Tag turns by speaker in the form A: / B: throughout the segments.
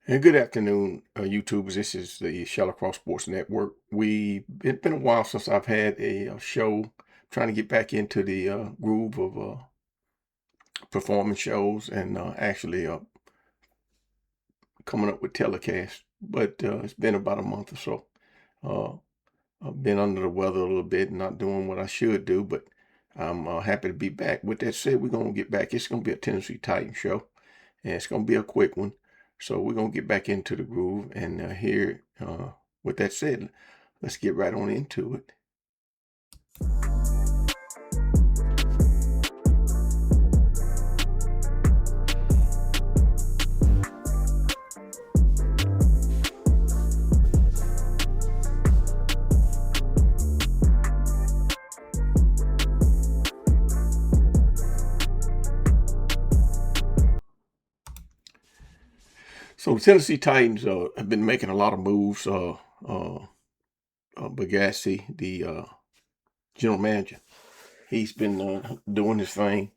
A: And good afternoon, YouTubers. This is the ShallowCross Sports Network. It's been a while since I've had a show. Trying to get back into the groove of performance shows and actually coming up with telecasts. But it's been about a month or so. Uh, I've been under the weather a little bit, not doing what I should do, but I'm happy to be back. With that said, we're going to get back. It's going to be a Tennessee Titans show, and it's going to be a quick one. So we're going to get back into the groove and here, with that said, let's get right on into it. So the Tennessee Titans have been making a lot of moves. Bagassi, the general manager, he's been doing his thing,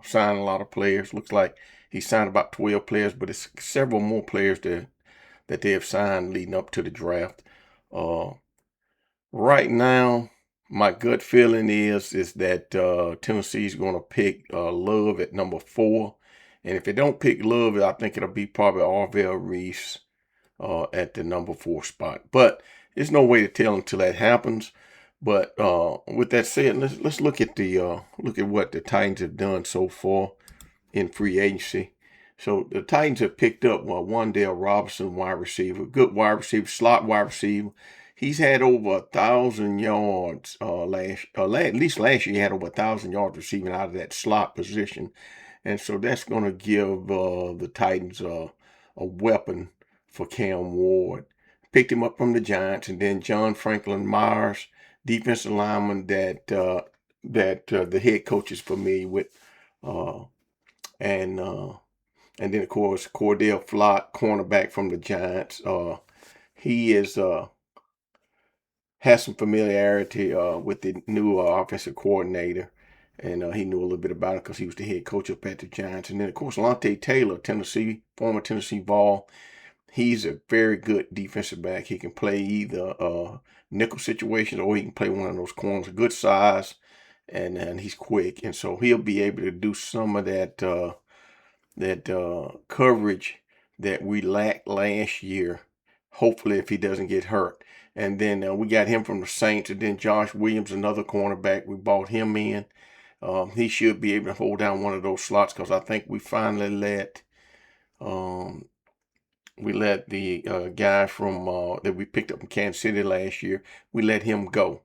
A: signing a lot of players. Looks like he signed about 12 players, but it's several more players that they have signed leading up to the draft. Uh, right now, my gut feeling is that Tennessee's going to pick Love at number 4. And if they don't pick Love, I think it'll be probably Arvell Reese at the number 4 spot. But there's no way to tell until that happens. But with that said, let's look at what the Titans have done so far in free agency. So the Titans have picked up Wan'Dale Robinson, wide receiver, good wide receiver, slot wide receiver. He's had over 1,000 yards at least last year. He had over 1,000 yards receiving out of that slot position, and so that's going to give the Titans a weapon for Cam Ward. Picked him up from the Giants, and then John Franklin Myers, defensive lineman that the head coach is familiar with, and then of course Cordell Flott, cornerback from the Giants. He has some familiarity with the new offensive coordinator, and he knew a little bit about it because he was the head coach up at the Giants. And then of course Lante Taylor, former Tennessee Vol. He's a very good defensive back. He can play either nickel situations or he can play one of those corners. Good size, and he's quick, and so he'll be able to do some of that coverage that we lacked last year. Hopefully, if he doesn't get hurt. And then we got him from the Saints, and then Josh Williams, another cornerback. We bought him in. He should be able to hold down one of those slots because I think we finally let the guy from that we picked up in Kansas City last year. We let him go,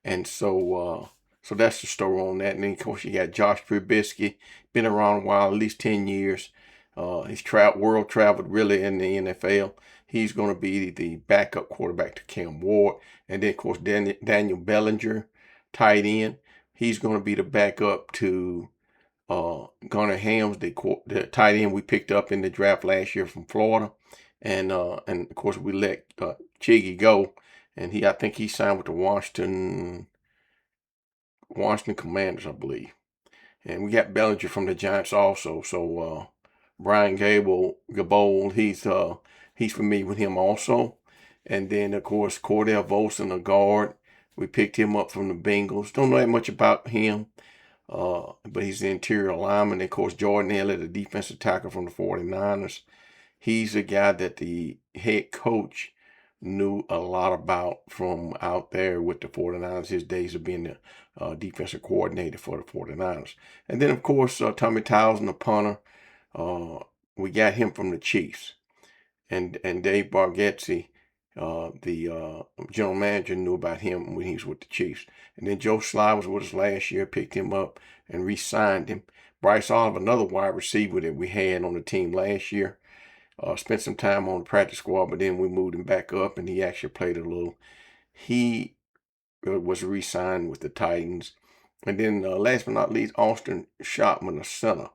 A: and so that's the story on that. And then of course you got Josh Trubisky, been around a while, at least 10 years. He's world traveled really in the NFL. He's going to be the backup quarterback to Cam Ward, and then of course Daniel Bellinger, tight end. He's going to be the backup to Gunnar Hams, the tight end we picked up in the draft last year from Florida, and of course we let Chiggy go, and I think he signed with the Washington Commanders, I believe. And we got Bellinger from the Giants also. So Brian Gabold, he's familiar with him also. And then of course Cordell Volson, a guard. We picked him up from the Bengals. Don't know that much about him. But he's the interior lineman. And of course, Jordan Elliott, a defensive tackle from the 49ers. He's a guy that the head coach knew a lot about from out there with the 49ers, his days of being the defensive coordinator for the 49ers. And then, of course, Tommy Townsend, the punter. We got him from the Chiefs. And Dave Bargatze, the general manager, knew about him when he was with the Chiefs. And then Joe Sly was with us last year, picked him up and re-signed him. Bryce Oliver, another wide receiver that we had on the team last year, spent some time on the practice squad, but then we moved him back up, and he actually played a little. He was re-signed with the Titans. And then last but not least, Austin Shotman, a center.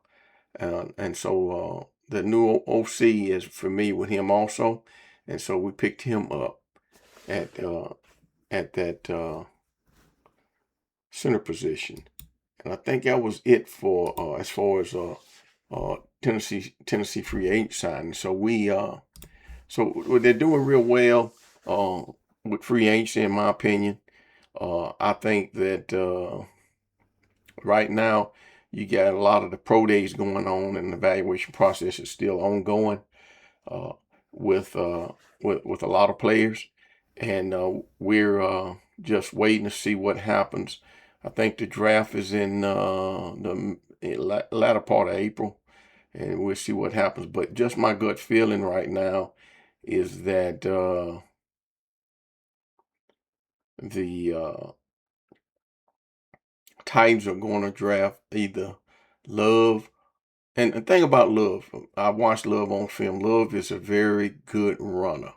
A: And so the new OC is familiar with him also. And so we picked him up at that center position. And I think that was it for as far as Tennessee free agent signing. So we So they're doing real well with free agency, in my opinion. I think that right now you got a lot of the pro days going on, and the evaluation process is still ongoing uh, with, uh, with a lot of players, and we're just waiting to see what happens. I think the draft is in the latter part of April, and we'll see what happens. But just my gut feeling right now is that the Titans are going to draft either Love. And the thing about Love, I watched Love on film. Love is a very good runner.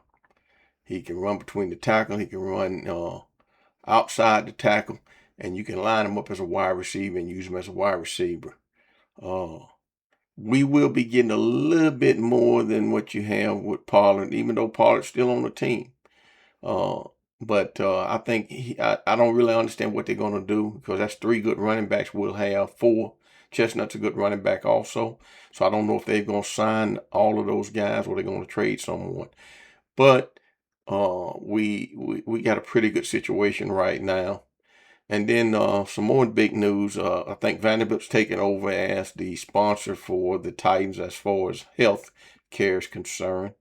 A: He can run between the tackle. He can run outside the tackle, and you can line him up as a wide receiver and use him as a wide receiver. Uh, we will be getting a little bit more than what you have with Pollard, even though Pollard's still on the team. Uh, but I think I don't really understand what they're going to do, because that's three good running backs we'll have. Four. Chestnut's a good running back also. So I don't know if they're going to sign all of those guys or they're going to trade someone. But we got a pretty good situation right now. And then some more big news. I think Vanderbilt's taking over as the sponsor for the Titans as far as health care is concerned,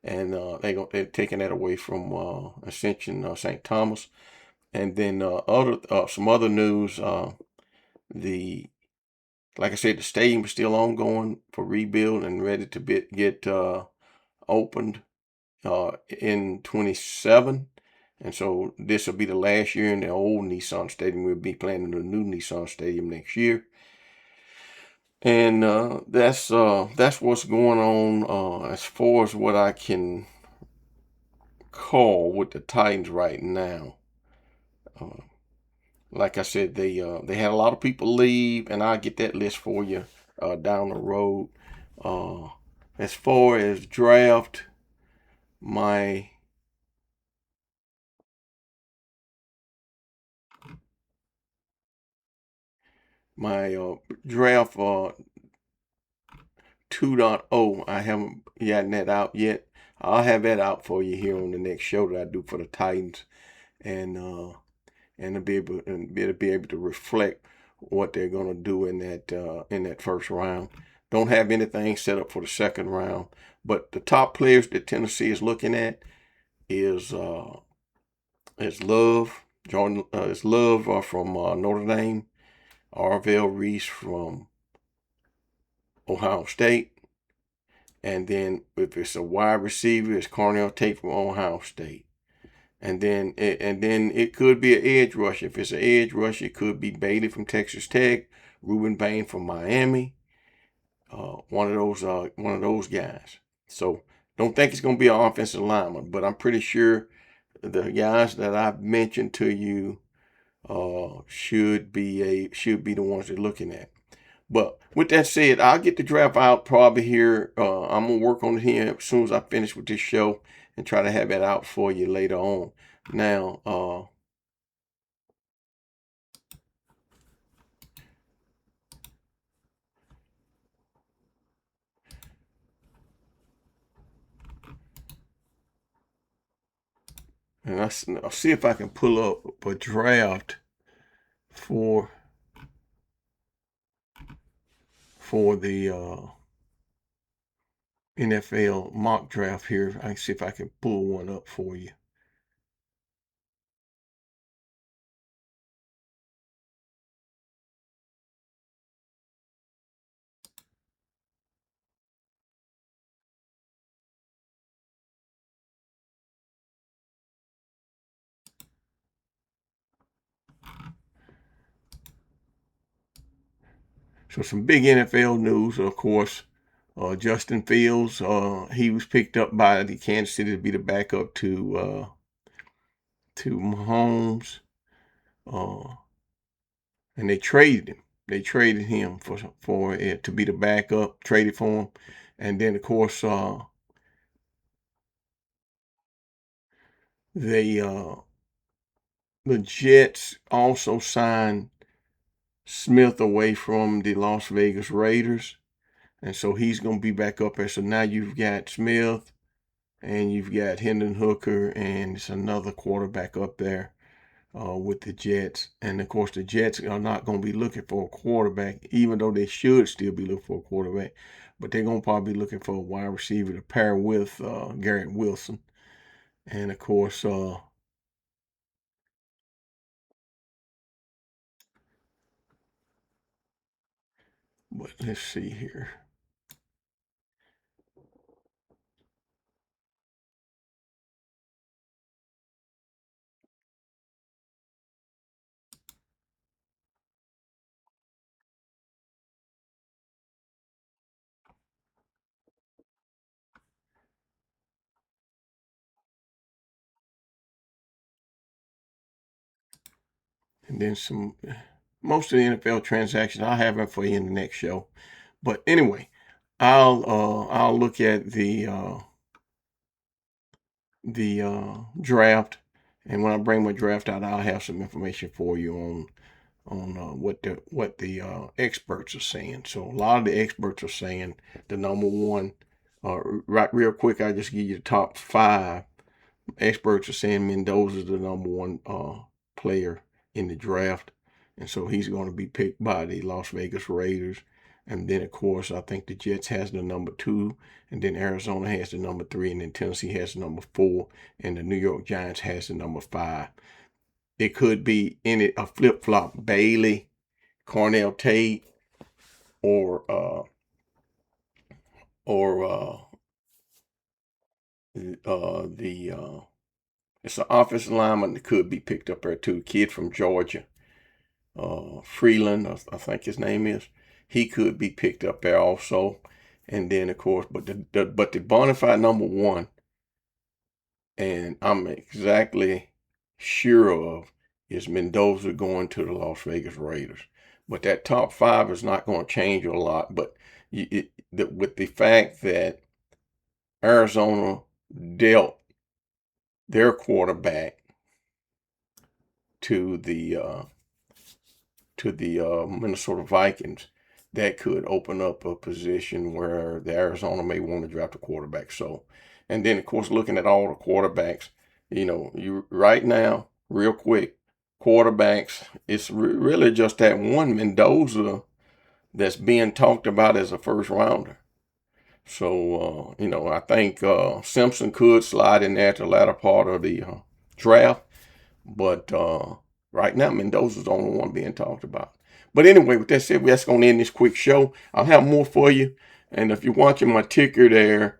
A: and they're taking that away from Ascension St. Thomas. And then some other news. The Like I said, the stadium is still ongoing for rebuild and ready to get opened in 27. And so this will be the last year in the old Nissan Stadium. We'll be playing in the new Nissan Stadium next year. And that's what's going on as far as what I can call with the Titans right now. Uh, like I said, they had a lot of people leave, and I'll get that list for you down the road. Uh, as far as draft, my draft 2.0, I haven't gotten that out yet. I'll have that out for you here on the next show that I do for the Titans, and to be able to reflect what they're going to do in that first round. Don't have anything set up for the second round, but the top players that Tennessee is looking at is Love, Jordan, is Love from Notre Dame, Arvell Reese from Ohio State, and then if it's a wide receiver, it's Cornell Tate from Ohio State. And then it could be an edge rusher. If it's an edge rusher, it could be Bailey from Texas Tech, Ruben Bain from Miami. One of those guys. So don't think it's going to be an offensive lineman, but I'm pretty sure the guys that I've mentioned to you should be the ones they're looking at. But with that said, I'll get the draft out probably here. I'm gonna work on it here as soon as I finish with this show and try to have it out for you later on. Now, and I'll see if I can pull up a draft for the NFL mock draft here. I can see if I can pull one up for you. So some big NFL news, of course. Justin Fields, he was picked up by the Kansas City to be the backup to Mahomes, and they traded him. They traded him for it to be the backup. Traded for him, and then of course they the Jets also signed Smith away from the Las Vegas Raiders, and so he's going to be back up there. So now you've got Smith, and you've got Hendon Hooker, and it's another quarterback up there with the Jets. And of course, the Jets are not going to be looking for a quarterback, even though they should still be looking for a quarterback. But they're going to probably be looking for a wide receiver to pair with Garrett Wilson. And of course, but let's see here. And then most of the NFL transactions I'll have it for you in the next show. But anyway, I'll look at the draft, and when I bring my draft out, I'll have some information for you on what the experts are saying. So a lot of the experts are saying the number one. Right, real quick, I just give you the top 5. Experts are saying Mendoza's the number one player in the draft, and so he's going to be picked by the Las Vegas Raiders. And then, of course, I think the Jets has the number 2, and then Arizona has the number 3, and then Tennessee has the number 4, and the New York Giants has the number 5. It could be a flip-flop: Bailey, Cornell Tate, or it's an offensive lineman that could be picked up there too. Kid from Georgia, Freeland, I think his name is. He could be picked up there also. And then, of course, but the bona fide number 1, and I'm exactly sure of, is Mendoza going to the Las Vegas Raiders. But that top 5 is not going to change a lot. But with the fact that Arizona dealt their quarterback to the Minnesota Vikings, that could open up a position where the Arizona may want to draft a quarterback. So, and then of course, looking at all the quarterbacks, you right now, real quick, quarterbacks, it's really just that one Mendoza that's being talked about as a first rounder. So, I think Simpson could slide in there at the latter part of the draft. But right now, Mendoza's the only one being talked about. But anyway, with that said, that's going to end this quick show. I'll have more for you. And if you're watching my ticker there,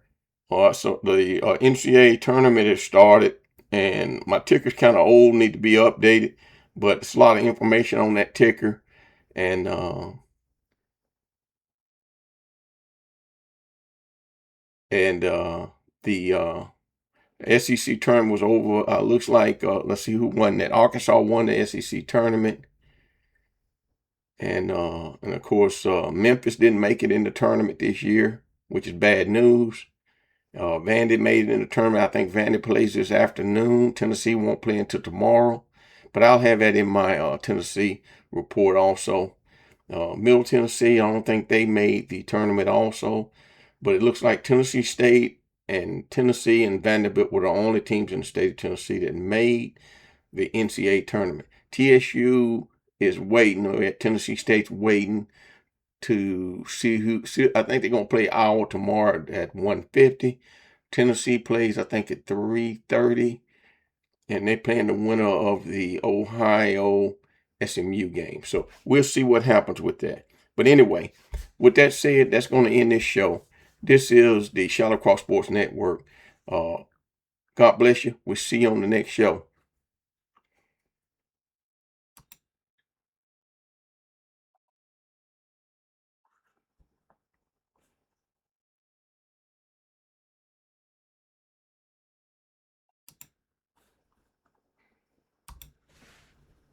A: so the NCAA tournament has started. And my ticker's kind of old, need to be updated. But it's a lot of information on that ticker. And the SEC tournament was over. Looks like, let's see who won that. Arkansas won the SEC tournament. And of course, Memphis didn't make it in the tournament this year, which is bad news. Vandy made it in the tournament. I think Vandy plays this afternoon. Tennessee won't play until tomorrow. But I'll have that in my Tennessee report also. Middle Tennessee, I don't think they made the tournament also. But it looks like Tennessee State and Tennessee and Vanderbilt were the only teams in the state of Tennessee that made the NCAA tournament. TSU is waiting, or Tennessee State's waiting to see who. I think they're going to play Iowa tomorrow at 1:50. Tennessee plays, I think, at 3:30. And they're playing the winner of the Ohio SMU game. So we'll see what happens with that. But anyway, with that said, that's going to end this show. This is the ShallowCross Sports Network. God bless you. We'll see you on the next show.